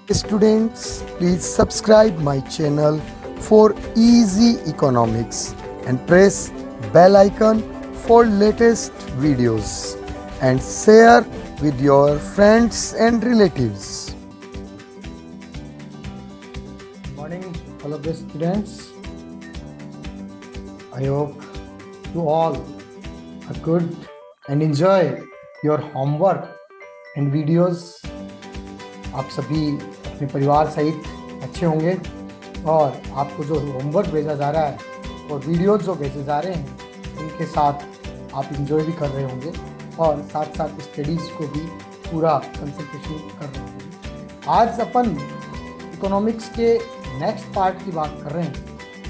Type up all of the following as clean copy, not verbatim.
Students, please subscribe my channel for easy economics and press bell icon for latest videos and share with your friends and relatives. Good morning, all of the students. I hope you all are good and enjoy your homework and videos. आप सभी अपने परिवार सहित अच्छे होंगे और आपको जो होमवर्क भेजा जा रहा है और वीडियोस जो भेजे जा रहे हैं उनके साथ आप इंजॉय भी कर रहे होंगे और साथ साथ स्टडीज़ को भी पूरा कंसंट्रेशन कर रहे होंगे। आज अपन इकोनॉमिक्स के नेक्स्ट पार्ट की बात कर रहे हैं।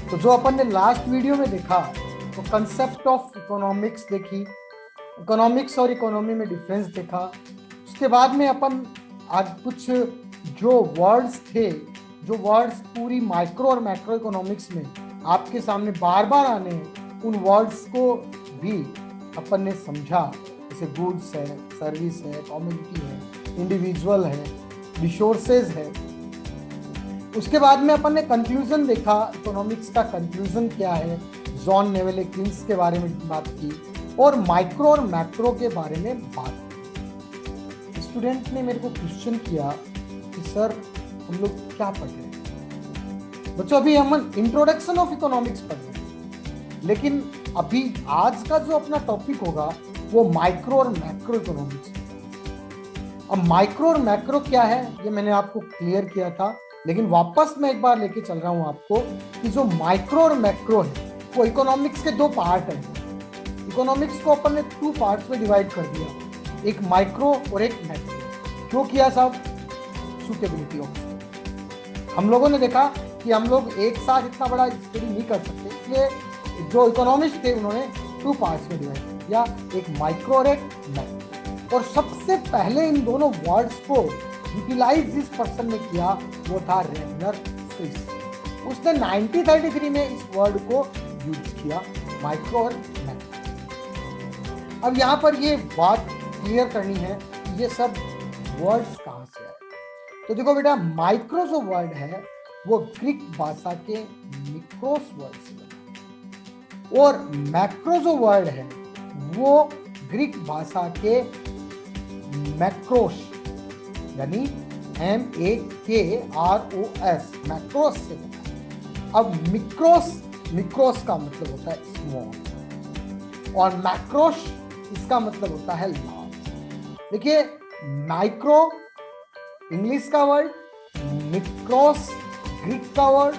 तो जो अपन ने लास्ट वीडियो में देखा तो कंसेप्ट ऑफ इकोनॉमिक्स देखी, इकोनॉमिक्स और इकोनॉमी में डिफरेंस देखा। उसके बाद में अपन आज कुछ जो वर्ड्स थे, जो वर्ड्स पूरी माइक्रो और मैक्रो इकोनॉमिक्स में आपके सामने बार बार आने हैं, उन वर्ड्स को भी अपन ने समझा। जैसे गुड्स है, सर्विस है, कमोडिटी है, इंडिविजुअल है, रिसोर्सेज है। उसके बाद में अपन ने कंक्लूजन देखा, इकोनॉमिक्स का कंक्लूजन क्या है, जॉन नेवेलेकिंस के बारे में बात की और माइक्रो और मैक्रो के बारे में बात की। स्टूडेंट ने मेरे को क्वेश्चन किया कि सर हम लोग क्या पढ़ रहे हैं। बच्चों अभी हम इंट्रोडक्शन ऑफ इकोनॉमिक्स पढ़ रहे हैं, लेकिन अभी आज का जो अपना टॉपिक होगा वो माइक्रो और मैक्रो इकोनॉमिक्स। अब माइक्रो और मैक्रो क्या है ये मैंने आपको क्लियर किया था, लेकिन वापस मैं एक बार लेके चल रहा हूं आपको कि जो माइक्रो और मैक्रो है वो इकोनॉमिक्स के दो पार्ट हैं। इकोनॉमिक्स को अपन ने 2 पार्ट्स में डिवाइड कर दिया, एक माइक्रो और एक मैक्रो। क्यों किया साहब? Suitability of. हम लोगों ने देखा कि हम लोग एक साथ इतना बड़ा स्टडी नहीं कर सकते, इसलिए जो इकोनॉमिस्ट थे उन्होंने 2 पार्ट्स में डिवाइड किया, एक माइक्रो और एक मैक्रो। और सबसे पहले इन दोनों वर्ड्स को यूटिलाइज जिस पर्सन ने किया वो था रेगनर स्विस। उसने 1933 में इस वर्ड को यूज किया, माइक्रो और मैक्रो। अब यहाँ पर ये बात क्लियर करनी है कि ये सब वर्ड्स कहाँ से आए। तो देखो बेटा, माइक्रो जो वर्ड है वो ग्रीक भाषा के मिक्रोस वर्ड से बना और मैक्रो जो वर्ड है वो ग्रीक भाषा के मैक्रोस यानी MAKROS मैक्रोस से बना। अब मिक्रोस का मतलब होता है स्मॉल और मैक्रोस इसका मतलब होता है लार्ज। देखिए, माइक्रो इंग्लिश का वर्ड, मिक्रोस ग्रीक का word,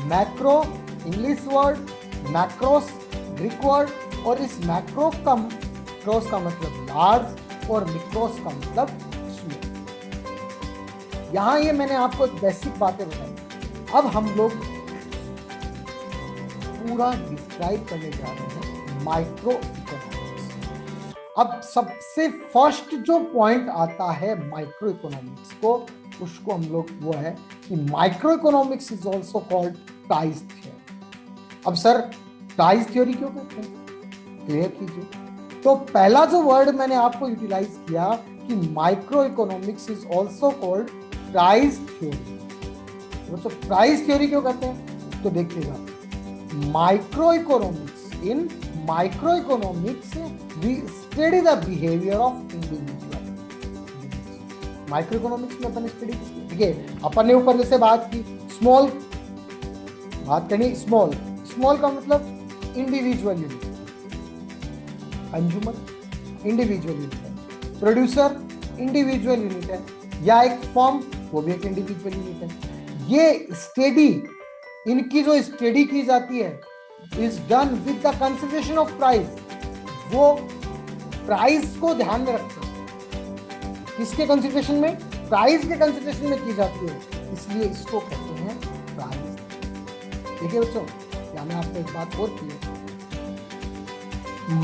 macro English word, macros Greek word. और इस मैक्रोस का मतलब लार्ज और मिक्रोस का मतलब स्मॉल। यहां ये मैंने आपको बेसिक बातें बताई। अब हम लोग पूरा डिस्क्राइब करने जा रहे हैं माइक्रो इकोनॉमिक्स। अब सबसे फर्स्ट जो पॉइंट आता है माइक्रो इकोनॉमिक्स को, उसको हम लोग वो है कि micro economics is also called price theory. अब सर प्राइस थ्योरी क्यों कहते हैं, क्लियर कीजिए। तो पहला जो वर्ड मैंने आपको यूटिलाइज किया कि micro economics is also called price theory. तो प्राइस थ्योरी क्यों कहते हैं, तो देखिएगा, micro economics we study the behavior of individual। Micro economics में अपन स्टडी, ठीक है, अपन ने ऊपर जैसे बात की स्मॉल, बात करनी स्मॉल का मतलब individual unit, consumer individual unit है, प्रोड्यूसर इंडिविजुअल यूनिट है, या एक फर्म वो भी एक इंडिविजुअल यूनिट है। ये स्टडी, इनकी जो स्टडी की जाती है is done with the consideration of price. वो प्राइस को ध्यान में रखते हैं, किसके कंसिडरेशन में, प्राइस के कंसिडरेशन में की जाती है, इसलिए इसको कहते हैं प्राइस। देखिए बच्चों, या मैं आपको एक बात और क्लियर,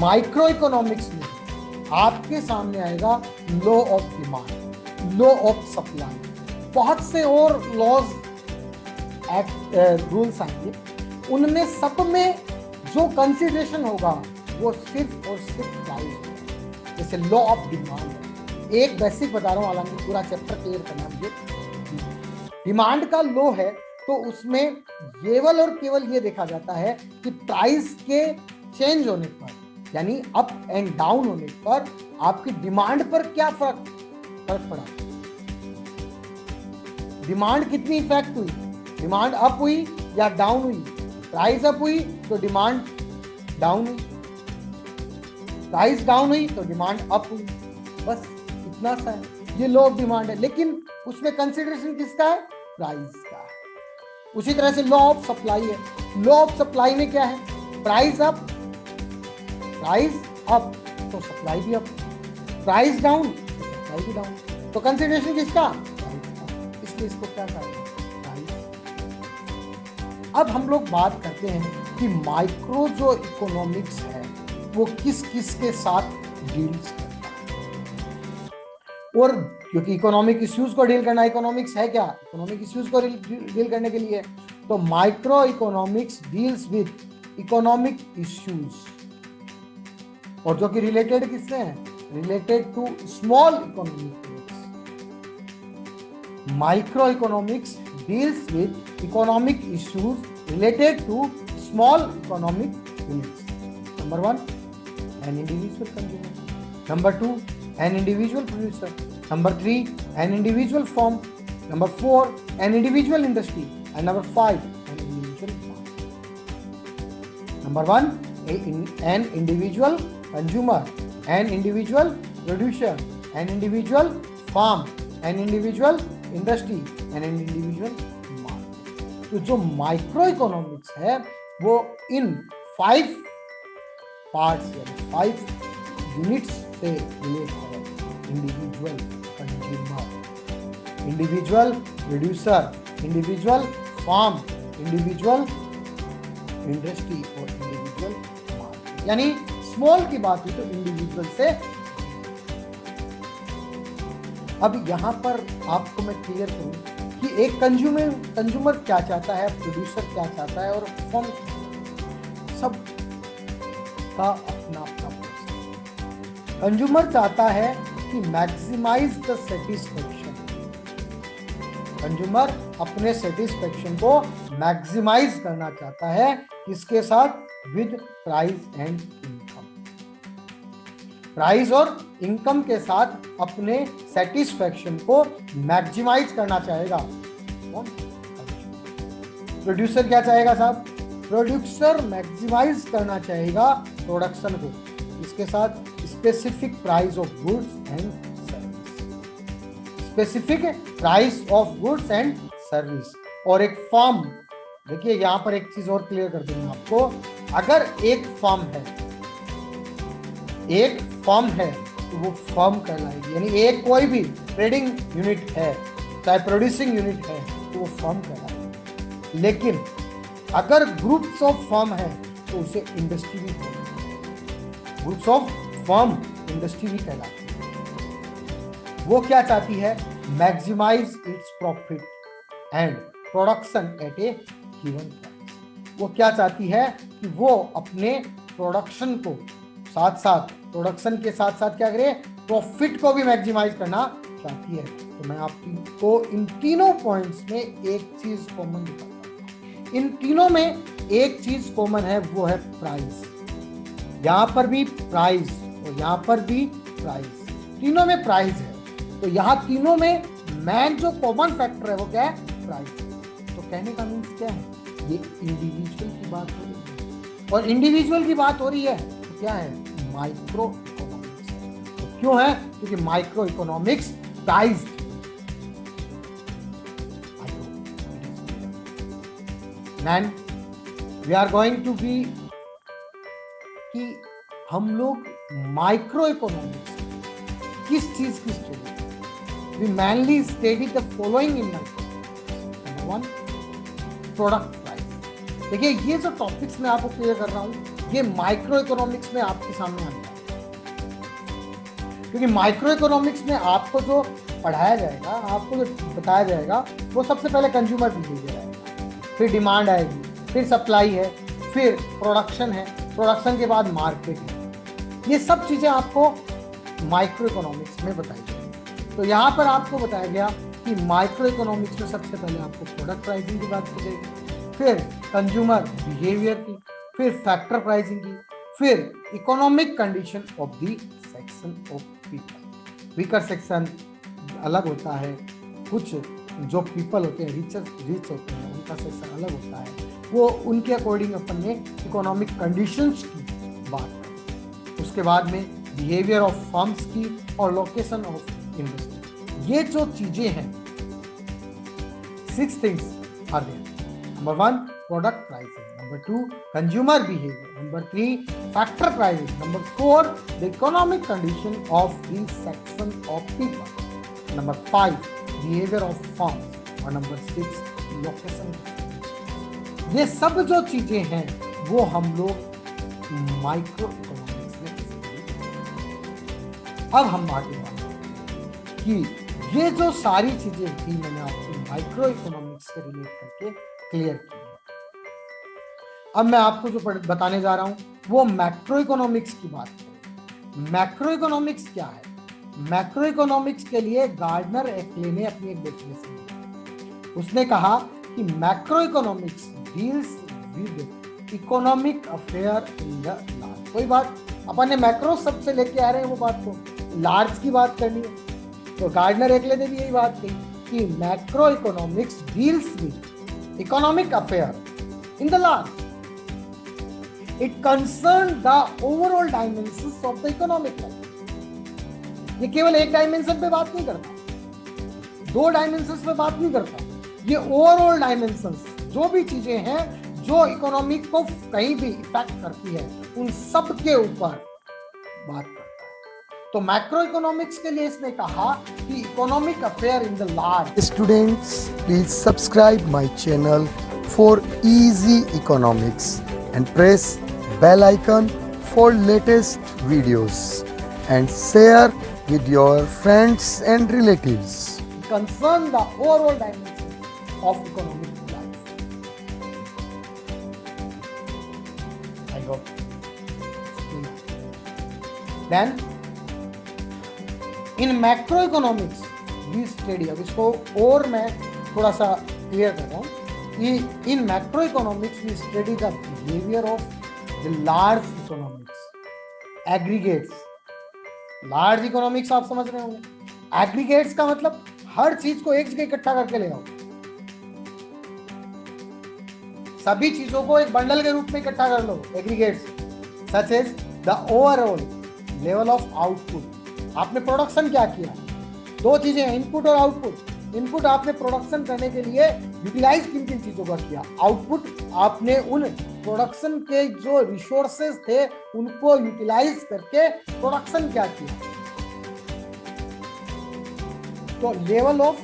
माइक्रो इकोनॉमिक्स में आपके सामने आएगा law of demand, law of supply, बहुत से और लॉज रूल्स आएंगे। उनमें सब में जो कंसिडरेशन होगा वो सिर्फ और सिर्फ प्राइस होगा। जैसे लॉ ऑफ डिमांड, एक बेसिक बता रहा हूँ, हालांकि पूरा चैप्टर क्लियर करना मुझे। डिमांड का लो है तो उसमें केवल और केवल ये देखा जाता है कि प्राइस के चेंज होने पर, यानी अप एंड डाउन होने पर आपकी डिमांड पर क्या फर्क पड़ा, डिमांड कितनी इफेक्ट हुई, डिमांड अप हुई या डाउन हुई। प्राइस अप हुई तो डिमांड डाउन हुई, प्राइस डाउन हुई तो डिमांड अप हुई। बस इतना सा है, ये लो ऑफ डिमांड है, लेकिन उसमें कंसिडरेशन किसका है, प्राइस का है। उसी तरह से लॉ ऑफ सप्लाई है। लॉ ऑफ सप्लाई में क्या है, प्राइस अप तो सप्लाई भी अप, प्राइस डाउन तो सप्लाई भी डाउन। तो कंसिडरेशन किसका, इसलिए इसको क्या करेंगे, प्राइस। अब हम लोग बात करते हैं कि माइक्रो जो इकोनॉमिक्स है वो किस किस के साथ डील्स करता है। और क्योंकि इकोनॉमिक इश्यूज को डील करना इकोनॉमिक्स है क्या, इकोनॉमिक इश्यूज को डील करने के लिए, तो micro economics deals with economic issues, और जो कि रिलेटेड किससे हैं, related to small economic units. Micro economics deals with economic issues related to small economic units. Number 1, an individual consumer. Number 2, an individual producer. Number 3, an individual firm. Number 4, an individual industry. And number 5, an individual farm. Number 1, an individual consumer, an individual producer, an individual farm, an individual industry, and an individual market. तो जो micro economics है वो इन 5 parts यानी 5 units से relate है। Individual consumer, individual producer, individual firm, individual industry और individual market. यानी small की बात हुई तो इंडिविजुअल से। अब यहां पर आपको मैं क्लियर करूं कि एक कंज्यूमर क्या चाहता है, प्रोड्यूसर क्या चाहता है और फर्म, सब का अपना अपना प्रोसेस। कंज्यूमर चाहता है कि मैक्सिमाइज द सेटिस्फेक्शन, कंज्यूमर अपने सेटिस्फेक्शन को मैक्सिमाइज करना चाहता है, किसके साथ, with price and income. Price और इनकम के साथ अपने सेटिस्फेक्शन को मैक्सिमाइज करना चाहेगा। प्रोड्यूसर क्या चाहेगा साहब, प्रोड्यूसर मैक्सिमाइज करना चाहेगा प्रोडक्शन को, इसके साथ specific price of goods and service, specific price of goods and service. और एक फर्म, देखिए यहां पर एक चीज और क्लियर कर दूंगा आपको, अगर एक फर्म है तो वो फर्म कहलाएगी, यानी एक कोई भी ट्रेडिंग यूनिट है चाहे प्रोड्यूसिंग यूनिट है तो वो फर्म कहलाएगी। लेकिन अगर ग्रुप्स ऑफ फर्म है तो उसे इंडस्ट्री भी कहलाती है, ग्रुप्स ऑफ फर्म इंडस्ट्री भी कहलाती है। वो क्या चाहती है, maximise its profit and production at a given price. वो क्या चाहती है कि वो अपने प्रोडक्शन को प्रोडक्शन के साथ साथ क्या करे, प्रॉफिट को भी मैक्सिमाइज करना चाहती है। तो मैं आपको इन तीनों पॉइंट्स में एक चीज कॉमन दिखाता हूं। इन तीनों में एक चीज कॉमन है, वो है प्राइस। यहां पर भी प्राइस और यहां पर भी प्राइस, तीनों में प्राइस है। तो यहां तीनों में मेन जो कॉमन फैक्टर है वो क्या है, प्राइस। तो कहने का मीन्स क्या है, ये इंडिविजुअल की बात हो रही है, और इंडिविजुअल की बात हो रही है तो क्या है, माइक्रो इकोनॉमिक्स। तो क्यों है, क्योंकि micro economics priced. Man we are going to be कि हम लोग माइक्रो इकोनॉमिक्स किस चीज की study, we mainly study the following in number 1, product price. देखिए ये जो टॉपिक्स मैं आपको क्लियर कर रहा हूं ये माइक्रो इकोनॉमिक्स में आपके सामने आता है, क्योंकि माइक्रो इकोनॉमिक्स में आपको जो पढ़ाया जाएगा, आपको जो बताया जाएगा, वो सबसे पहले कंज्यूमर बिहेवियर आएगा, फिर डिमांड आएगी, फिर सप्लाई है, फिर प्रोडक्शन है, प्रोडक्शन के बाद मार्केट है। ये सब चीजें आपको माइक्रो इकोनॉमिक्स में बताई जाएगी। तो यहाँ पर आपको बताया गया कि माइक्रो इकोनॉमिक्स में सबसे पहले आपको प्रोडक्ट प्राइसिंग की बात की जाएगी, फिर कंज्यूमर बिहेवियर की, फिर फैक्टर प्राइसिंग की, फिर economic condition of the section of people. Weaker section अलग होता है, कुछ जो पीपल होते हैं रिच होते हैं उनका सेक्शन अलग होता है, वो उनके अकॉर्डिंग अपन ने इकोनॉमिक कंडीशंस की बात की। उसके बाद में बिहेवियर ऑफ फर्म्स की और लोकेशन ऑफ इन्वेस्टमेंट। ये जो चीजें हैं 6 things are there. Number 1 product pricing, number 2 consumer behaviour, number 3 factor pricing, number 4 the economic condition of the section of people, number 5 behaviour of firms और number 6 location. ये सब जो चीजें हैं वो हम लोग माइक्रो इकोनॉमिक्स में। अब हम आगे बढ़ते हैं कि ये जो सारी चीजें थी मैंने आपको माइक्रो इकोनॉमिक्स से रिलेट करके क्लियर की है। अब मैं आपको जो बताने जा रहा हूं वो मैक्रो इकोनॉमिक्स की बात करें। मैक्रो इकोनॉमिक्स क्या है? मैक्रो इकोनॉमिक्स के लिए गार्डनर एक्ले ने अपनी एक डेफिनेशन दी। उसने कहा कि macro economics deals with economic affair in the large. कोई बात अपन ने मैक्रो शब्द से लेके आ रहे हैं, वो बात को लार्ज की बात करनी है। तो गार्डनर एक्ले ने भी यही बात कही कि macro economics deals with economic affair in the large. It concern the overall dimensions of the economic life. ये केवल एक डायमेंशन पे बात नहीं करता, 2 डायमेंशंस पे बात नहीं करता, ये ओवरऑल डायमेंशंस जो भी चीजें हैं जो इकोनॉमिक को कहीं भी इफेक्ट करती है उन सब के ऊपर बात करता है। तो मैक्रो इकोनॉमिक्स के लिए इसने कहा कि economic affair in the large. Students, please subscribe my channel for easy economics and press bell icon for latest videos and share with your friends and relatives. Concern the overall dimensions of economic life. I hope. Then, in macroeconomics, we study. अब इसको और मैं थोड़ा सा clear कर रहा हूँ। In macroeconomics, we study the behavior of the large economics, aggregates. Large economics आप समझ रहे होंगे। एग्रीगेट्स का मतलब हर चीज को एक जगह इकट्ठा करके ले आओ, सभी चीजों को एक बंडल के रूप में इकट्ठा कर लो। Aggregates such as the overall level of output. आपने प्रोडक्शन क्या किया? 2 चीजें हैं, इनपुट और आउटपुट। इनपुट आपने प्रोडक्शन करने के लिए यूटिलाइज किन किन चीजों का किया। आउटपुट आपने उन प्रोडक्शन के जो रिसोर्सेज थे उनको यूटिलाइज करके प्रोडक्शन क्या किया। तो level of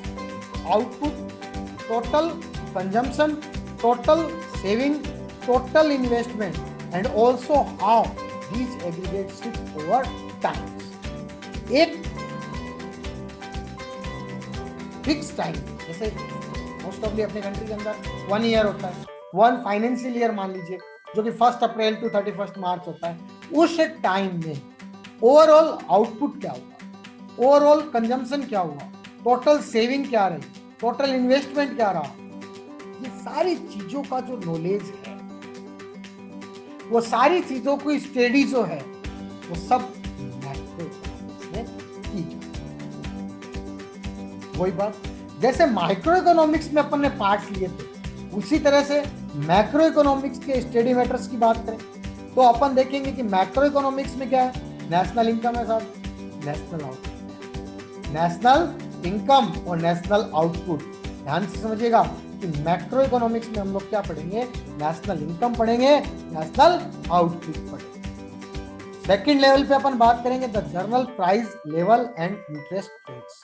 output, total consumption, total saving, total investment and also how these aggregates shift over time. एक फिक्स टाइम, जैसे मोस्ट ऑफली अपने कंट्री के अंदर 1 ईयर होता है, 1 फाइनेंशियल ईयर मान लीजिए, जो कि 1 अप्रैल टू 31 मार्च होता है। उस टाइम में ओवरऑल आउटपुट क्या हुआ, ओवरऑल कंजम्पशन क्या हुआ, टोटल सेविंग क्या रही, टोटल इन्वेस्टमेंट क्या रहा, ये सारी चीजों का जो नॉलेज है, वो सारी चीजों की स्टडी जो है वो सब मैक्रो इकोनॉमिक्स में की जाती है। वही बात जैसे माइक्रो इकोनॉमिक्स में अपन ने पार्ट्स लिए थे, उसी तरह से मैक्रो इकोनॉमिक्स के स्टडी मैटर्स की बात करें तो अपन देखेंगे कि मैक्रो इकोनॉमिक्स में क्या है, नेशनल इनकम है साहब, नेशनल आउटपुट, नेशनल इनकम और नेशनल आउटपुट। ध्यान से समझिएगा कि मैक्रो इकोनॉमिक्स में हम लोग क्या पढ़ेंगे, नेशनल इनकम पढ़ेंगे, नेशनल आउटपुट पढ़ेंगे। सेकंड लेवल पे अपन बात करेंगे the journal price level and interest rates.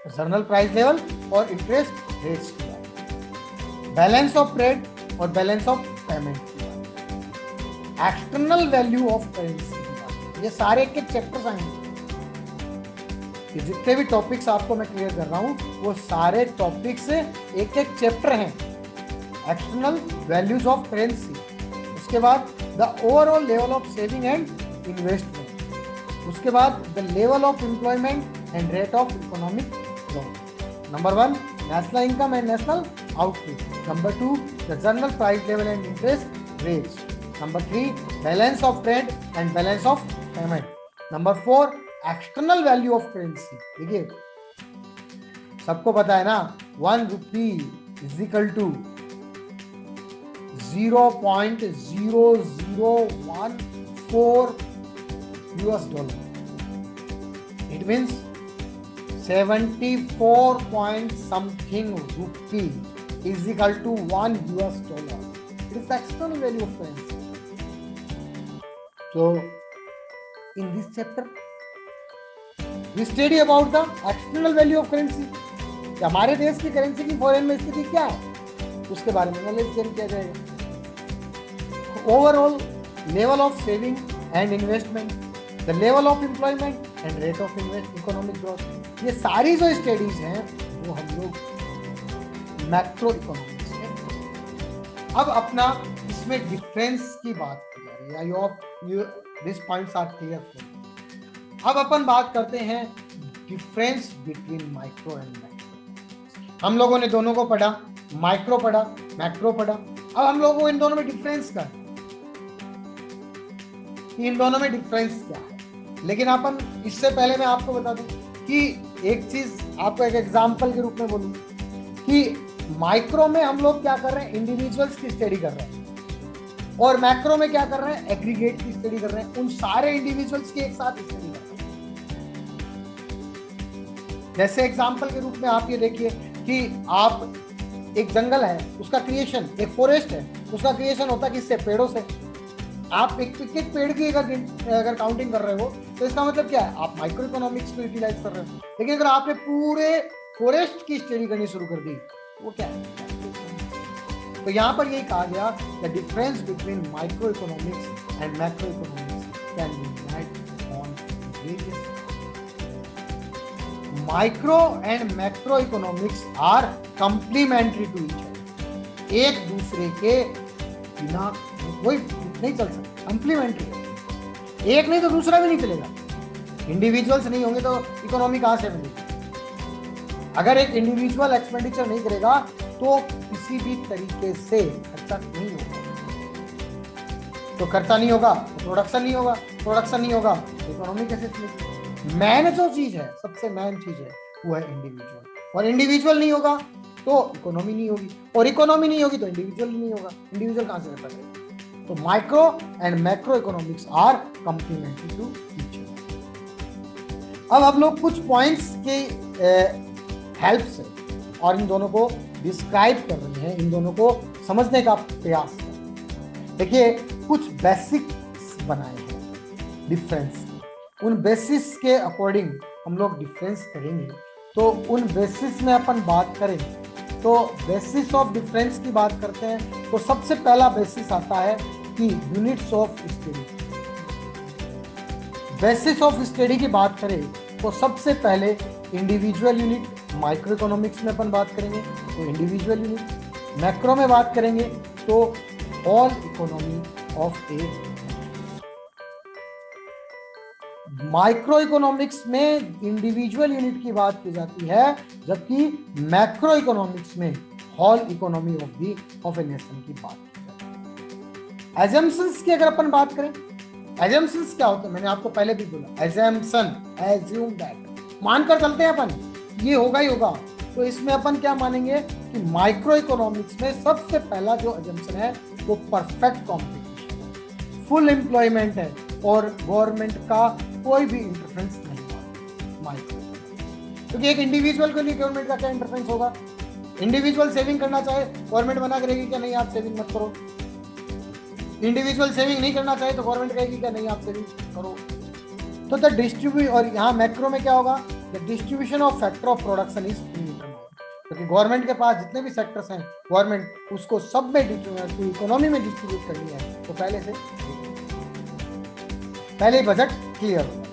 Journal price level और इंटरेस्ट रेट्स की बात, बैलेंस ऑफ ट्रेड और बैलेंस ऑफ पेमेंट की बात, एक्सटर्नल वैल्यू ऑफ करेंसी की बात। ये सारे के चैप्टर्स आएंगे। ये जितने भी टॉपिक्स आपको मैं क्लियर कर रहा हूं वो सारे टॉपिक्स एक एक चैप्टर हैं। एक्सटर्नल वैल्यूज ऑफ करेंसी, उसके बाद the overall level of saving and investment, उसके बाद the level of employment and rate of economic growth. Number 1, national income and national output. Number 2, the general price level and interest rates. Number 3, balance of trade and balance of payment. Number 4, external value of currency. देखिए सबको पता है ना 1 rupee is equal to 0.0014 US dollar. It means 74 point something rupee is equal to 1 US dollar. It is the external value of currency. So, in this chapter, we study about the external value of currency. कि हमारे देश की currency की foreign में स्थिति क्या है, उसके बारे में नॉलेज गेन किया जाएगा. Overall level of saving and investment, the level of employment and rate of economic growth, ये सारी जो स्टडीज हैं वो हम लोग मैक्रो इकोनॉमिक्स में. अब अपना इसमें डिफरेंस की बात की जा रही है. I hope you this points are clear for. अब अपन बात करते हैं difference between micro and macro. हम लोगों ने दोनों को पढ़ा, माइक्रो पढ़ा, मैक्रो पढ़ा. अब हम लोगों को इन दोनों में डिफरेंस का, इन दोनों में डिफरेंस क्या है. लेकिन अपन इससे पहले मैं आपको बता दूं कि एक चीज आपको एक एग्जांपल के रूप में बोलूं कि माइक्रो में हम लोग क्या कर रहे हैं, इंडिविजुअल्स की स्टडी कर रहे हैं, और मैक्रो में क्या कर रहे हैं, एग्रीगेट की स्टडी कर रहे हैं. उन सारे इंडिविजुअल्स की एक साथ स्टडी कर रहे हैं. जैसे एग्जांपल के रूप में आप ये देखिए कि आप एक जंगल है, उसका क्रिएशन, एक फॉरेस्ट है, उसका क्रिएशन होता है किससे, पेड़ों से. आप एक पेड़ की अगर काउंटिंग कर रहे हो तो इसका मतलब क्या है, आप माइक्रो इकोनॉमिक्स को यूटिलाइज कर रहे हो. लेकिन अगर आपने पूरे फॉरेस्ट की स्टडी करनी शुरू कर दी वो क्या है. तो यहाँ पर यही कहा गया the difference between micro economics and macro economics can be met on various. Micro and macro economics are complementary to each other. एक दूसरे के बिना कोई नहीं चल सकता, कंप्लीमेंट्री. एक नहीं तो दूसरा भी नहीं चलेगा. इंडिविजुअल्स नहीं होंगे तो इकोनॉमी कहां से बनेगी. अगर एक इंडिविजुअल एक्सपेंडिचर नहीं करेगा तो किसी भी तरीके से खर्चा नहीं होगा. तो खर्चा नहीं होगा तो प्रोडक्शन नहीं होगा, प्रोडक्शन नहीं होगा तो इकोनॉमी कैसे चलेगी. मैन जो चीज है, सबसे मैन चीज है वो है इंडिविजुअल. और इंडिविजुअल नहीं होगा तो इकोनॉमी नहीं होगी, और इकोनॉमी नहीं होगी तो इंडिविजुअल नहीं होगा. इंडिविजुअल कहां से करता है. तो micro and macro economics are complementary to each other. अब हम लोग कुछ पॉइंट्स के हेल्प से और इन दोनों को डिस्क्राइब कर रहे हैं, इन दोनों को समझने का प्रयास कर रहे हैं. देखिए कुछ बेसिक्स बनाए हैं डिफरेंस. उन बेसिस के अकॉर्डिंग हम लोग डिफरेंस करेंगे. तो उन बेसिस में अपन बात करें तो बेसिस ऑफ डिफरेंस की बात करते हैं. तो सबसे पहला बेसिस आता है कि units of study. Basis of study की बात करें तो सबसे पहले इंडिविजुअल यूनिट, माइक्रो इकोनॉमिक्स में अपन बात करेंगे तो इंडिविजुअल यूनिट. मैक्रो में बात करेंगे तो all economy of a. Micro economics में इंडिविजुअल यूनिट की बात की जाती है, जबकि मैक्रो इकोनॉमिक्स में whole economy of a nation की बात की जाती है. एजम्पशंस की अगर अपन बात करें, एजम्पशंस क्या होते हैं, मैंने आपको पहले भी बोला. एजम्पशन, एज्यूम दैट, मानकर चलते हैं अपन ये होगा ही होगा. तो इसमें अपन क्या मानेंगे कि माइक्रो इकोनॉमिक्स में सबसे पहला जो एजम्पशन है वो परफेक्ट कॉम्पिटिशन है, फुल एम्प्लॉयमेंट है और गवर्नमेंट का कोई भी इंटरफेरेंस नहीं होगा माइक्रो. क्योंकि एक इंडिविजुअल के लिए गवर्नमेंट का क्या इंटरफेरेंस होगा. इंडिविजुअल सेविंग करना चाहे गवर्नमेंट मना करेगी क्या, नहीं आप सेविंग मत करो. इंडिविजुअल सेविंग नहीं करना चाहे तो गवर्नमेंट कहेगी क्या, नहीं आप सेविंग करो. तो द डिस्ट्रीब्यूट, और यहाँ मैक्रो में क्या होगा, the distribution of factor of production is predetermined. क्योंकि गवर्नमेंट के पास जितने भी सेक्टर्स हैं, गवर्नमेंट उसको सब में इकोनॉमी में डिस्ट्रीब्यूट करनी है. तो पहले बजट क्लियर होगा.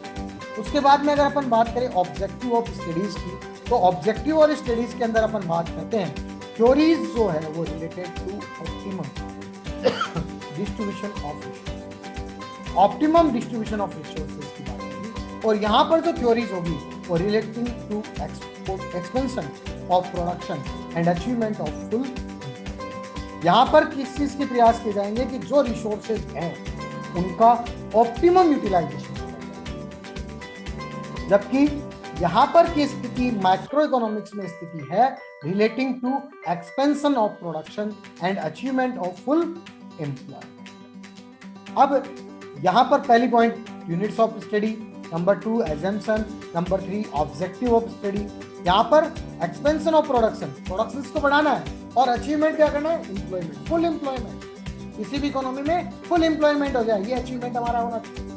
उसके बाद में अगर अपन बात करें ऑब्जेक्टिव ऑफ स्टडीज की, तो ऑब्जेक्टिव और स्टडीज के अंदर अपन बात करते हैं थ्योरीज जो है वो related to optimum distribution of resources. Optimum distribution of resources की बात होगी. और यहाँ पर जो थ्योरीज होगी वो relating to support expansion of production and achievement of full. यहाँ पर किस चीज के प्रयास किए जाएंगे कि जो रिसोर्सेज हैं उनका ऑप्टिमम यूटिलाइजेशन, जबकि यहाँ पर की स्थिति माइक्रो इकोनॉमिक्स में स्थिति है relating to expansion of production and achievement of full employment. अब यहाँ पर पहली point units of study, number 2 assumption, number 3 objective of study. यहाँ पर एक्सपेंशन ऑफ प्रोडक्शन को बढ़ाना है और अचीवमेंट क्या करना है, एम्प्लॉयमेंट, फुल एम्प्लॉयमेंट। किसी भी इकोनॉमी में फुल एम्प्लॉयमेंट हो जाए, ये अचीवमेंट हमारा होना चाहिए।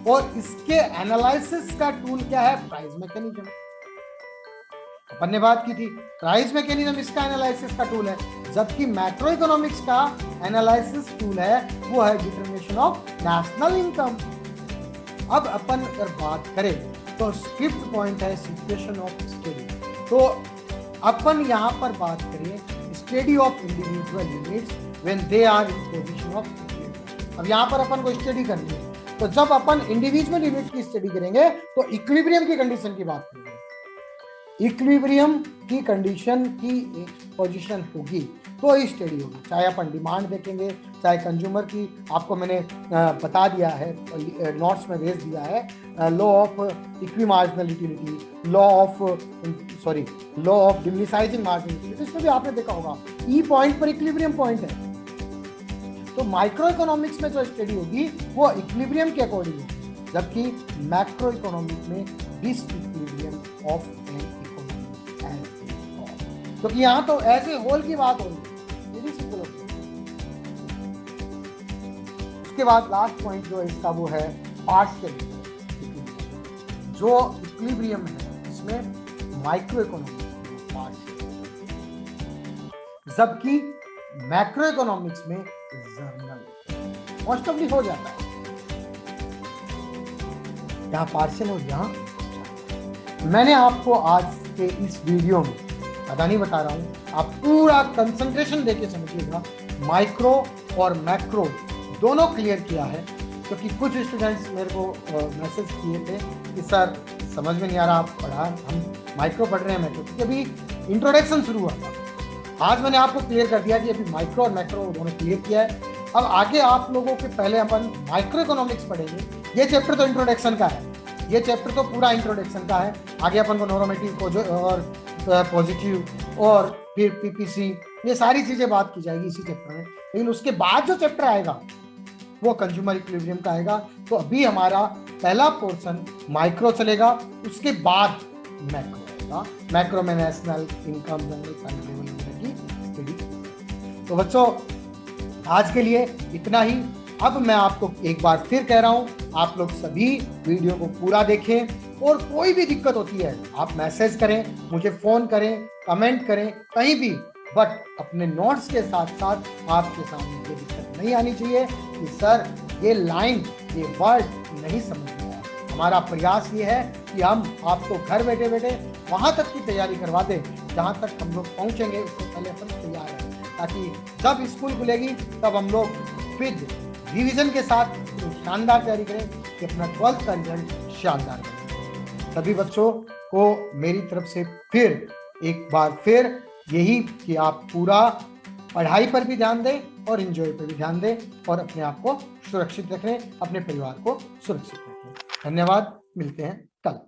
और इसके एनालिसिस का टूल क्या है, प्राइस मैकेनिज्म। अपन ने बात की थी, प्राइस मैकेनिज्म इसका एनालिसिस का टूल है, जबकि मैक्रो इकोनॉमिक्स का एनालिसिस टूल है वो है डिटरमिनेशन ऑफ नेशनल इनकम। अब अपन अगर बात करें तो 5th पॉइंट है सिचुएशन ऑफ स्टडी। तो अपन यहाँ पर बात करें study of individual units when they are in position of equilibrium. अब यहाँ पर अपन को स्टडी करनी है, तो जब अपन इंडिविजुअल यूनिट की स्टडी करेंगे तो इक्विलिब्रियम की कंडीशन की बात करेंगे। इक्विलिब्रियम की कंडीशन की एक पोजीशन होगी तो ही स्टडी होगी, चाहे अपन डिमांड देखेंगे, चाहे कंज्यूमर की। आपको मैंने बता दिया है, नोट्स में भेज दिया है, law of equimarginal utility, law of diminishing marginal utility, इसमें भी आपने देखा होगा ई पॉइंट पर इक्विलिब्रियम पॉइंट है। तो माइक्रो इकोनॉमिक्स में जो स्टडी होगी वो इक्विलिब्रियम के अकॉर्डिंग होगी, जबकि मैक्रो इकोनॉमिक्स में disequilibrium of an economy as a whole. क्योंकि यहाँ तो एज ए होल की बात हो रही है। उसके बाद लास्ट पॉइंट जो है इसका वो है पार्शियल इक्विलिब्रियम। जो इक्विलिब्रियम है इसमें माइक्रो इकोनॉमिक्स में पार्शियल, जबकि मैक्रो इकोनॉमिक्स में जर्नल मोस्ट ऑफली हो जाता है। यहाँ पार्शियल और यहाँ मैंने आपको आज के इस वीडियो में पता नहीं बता रहा हूँ, आप पूरा कंसंट्रेशन देके समझिएगा। माइक्रो और मैक्रो दोनों क्लियर किया है, क्योंकि कुछ स्टूडेंट्स मेरे को मैसेज किए थे कि सर समझ में नहीं आ रहा, आप पढ़ा, हम माइक्रो पढ़ रहे हैं मैक्रो, क्योंकि अभी इंट्रोडक्शन शुरू हुआ था। आज मैंने आपको क्लियर कर दिया कि अभी माइक्रो और मैक्रो दोनों क्लियर किया है। अब आगे आप लोगों के पहले अपन माइक्रो इकोनॉमिक्स पढ़ेंगे। ये चैप्टर तो इंट्रोडक्शन का है, ये चैप्टर तो पूरा इंट्रोडक्शन का है। आगे अपन को नॉर्मेटिव और पॉजिटिव और फिर पीपीसी, ये सारी चीजें बात की जाएगी इसी चैप्टर में। लेकिन उसके बाद जो चैप्टर आएगा वो कंज्यूमर इक्विलिब्रियम का आएगा। तो अभी हमारा पहला पोर्शन माइक्रो चलेगा, उसके बाद मैक्रो आएगा। मैक्रो में नेशनल इनकम की स्टडी। तो बच्चों आज के लिए इतना ही। अब मैं आपको एक बार फिर कह रहा हूं, आप लोग सभी वीडियो को पूरा देखें और कोई भी दिक्कत होती है आप मैसेज करें, मुझे फोन करें, कमेंट करें, कहीं भी, बट अपने नोट्स के साथ साथ आपके सामने ये दिक्कत नहीं आनी चाहिए कि सर ये लाइन, ये वर्ड नहीं समझ में आया। हमारा प्रयास ये है कि हम आपको घर बैठे बैठे वहां तक की तैयारी करवा दें जहां तक हम लोग पहुंचेंगे, उससे पहले अपन तैयार हैं, ताकि जब स्कूल खुलेगी तब हम लोग विद रिवीजन के साथ शानदार तैयारी करें कि अपना 12th का रिजल्ट शानदार करें। सभी बच्चों को मेरी तरफ से फिर एक बार फिर यही कि आप पूरा पढ़ाई पर भी ध्यान दें और एंजॉय पर भी ध्यान दें और अपने आप को सुरक्षित रखें, अपने परिवार को सुरक्षित रखें। धन्यवाद, मिलते हैं कल।